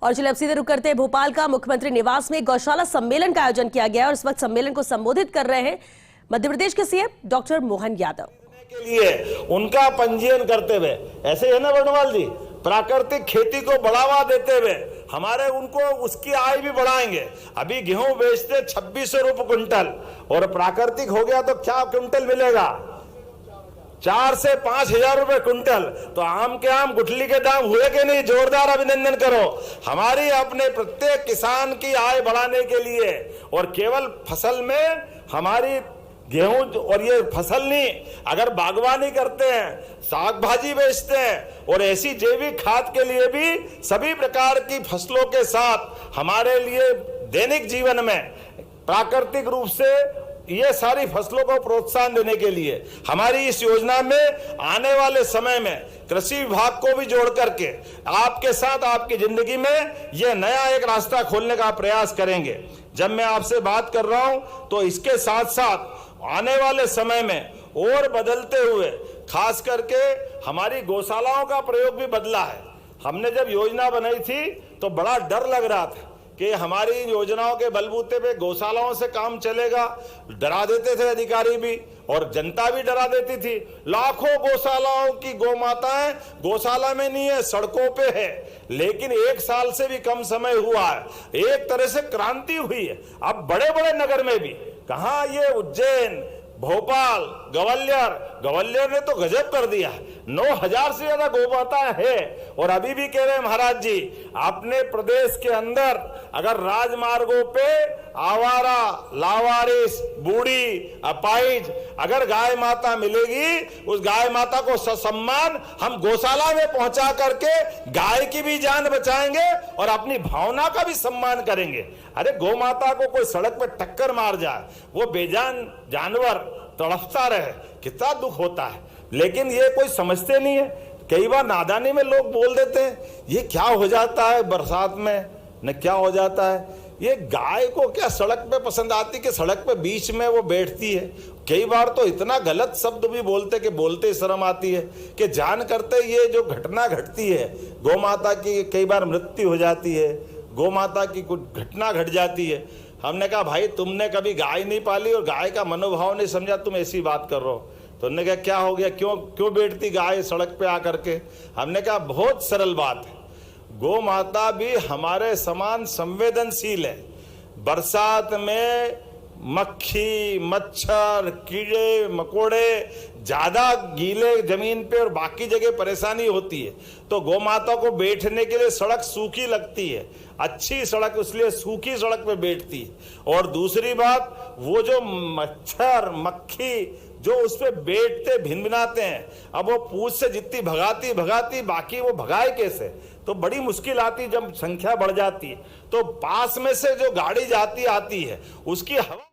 और चलिए अब सीधे रुक करते हैं भोपाल का। मुख्यमंत्री निवास में गौशाला सम्मेलन का आयोजन किया गया और इस वक्त सम्मेलन को संबोधित कर रहे हैं मध्य प्रदेश के सीएम डॉक्टर मोहन यादव। के लिए उनका पंजीयन करते हुए, ऐसे है ना वर्णवाल जी, प्राकृतिक खेती को बढ़ावा देते हुए हमारे उनको उसकी आय भी बढ़ाएंगे। अभी गेहूं बेचते 2600 रुपए क्विंटल और प्राकृतिक हो गया तो क्या क्विंटल मिलेगा? 4 से 5,000 रुपए क्विंटल। तो आम के आम गुठली के दाम हुए कि नहीं? जोरदार अभिनंदन करो। हमारी अपने प्रत्येक किसान की आय बढ़ाने के लिए और केवल फसल में हमारी गेहूं और ये फसल नहीं, अगर बागवानी करते हैं, साग भाजी बेचते हैं और ऐसी जैविक खाद के लिए भी सभी प्रकार की फसलों के साथ हमारे लिए दैनिक जीवन में प्राकृतिक रूप से ये सारी फसलों को प्रोत्साहन देने के लिए हमारी इस योजना में आने वाले समय में कृषि विभाग को भी जोड़ करके आपके साथ आपकी जिंदगी में ये नया एक रास्ता खोलने का प्रयास करेंगे। जब मैं आपसे बात कर रहा हूं तो इसके साथ साथ आने वाले समय में और बदलते हुए खास करके हमारी गौशालाओं का प्रयोग भी बदला है। हमने जब योजना बनाई थी तो बड़ा डर लग रहा था कि हमारी योजनाओं के बलबूते पे गौशालाओं से काम चलेगा। डरा देते थे अधिकारी भी और जनता भी डरा देती थी। लाखों गौशालाओं की गौमाताएं गौशाला में नहीं है, सड़कों पे है। लेकिन 1 साल से भी कम समय हुआ है, एक तरह से क्रांति हुई है। अब बड़े बड़े नगर में भी, कहा ये उज्जैन, भोपाल, ग्वालियर ने तो गजब कर दिया। 9,000 से ज्यादा गौमाता है। और अभी भी कह रहे हैं महाराज जी, अपने प्रदेश के अंदर अगर राजमार्गों पे आवारा, लावारिस, बूढ़ी, अपाहिज अगर गाय माता मिलेगी, उस गाय माता को ससम्मान हम गौशाला में पहुंचा करके गाय की भी जान बचाएंगे और अपनी भावना का भी सम्मान करेंगे। अरे गौ माता को कोई सड़क पे टक्कर मार जाए, वो बेजान जानवर तड़पता रहे, कितना दुख होता है। लेकिन ये कोई समझते नहीं है। कई बार नादानी में लोग बोल देते हैं ये क्या हो जाता है बरसात में, न क्या हो जाता है। ये गाय को क्या सड़क पे पसंद आती कि सड़क पे बीच में वो बैठती है। कई बार तो इतना गलत शब्द भी बोलते कि बोलते शर्म आती है कि जान करते ये जो घटना घटती है, गौ माता की कई बार मृत्यु हो जाती है, गौ माता की कुछ घटना घट जाती है। हमने कहा भाई तुमने कभी गाय नहीं पाली और गाय का मनोभाव नहीं समझा, तुम ऐसी बात कर रहे हो। तो उन्होंने कहा क्या हो गया, क्यों बैठती गाय सड़क पे आकर के? हमने कहा बहुत सरल बात है, गौ माता भी हमारे समान संवेदनशील है। बरसात में मक्खी, मच्छर, कीड़े मकोड़े ज्यादा गीले जमीन पे और बाकी जगह परेशानी होती है, तो गौ माता को बैठने के लिए सड़क सूखी लगती है, अच्छी सड़क, इसलिए सूखी सड़क पे बैठती है। और दूसरी बात, वो जो मच्छर मक्खी जो उस पे बैठते भिनभिनाते हैं, अब वो पूंछ से जितनी भगाती बाकी वो भगाए कैसे? तो बड़ी मुश्किल आती। जब संख्या बढ़ जाती है तो पास में से जो गाड़ी जाती आती है उसकी हवा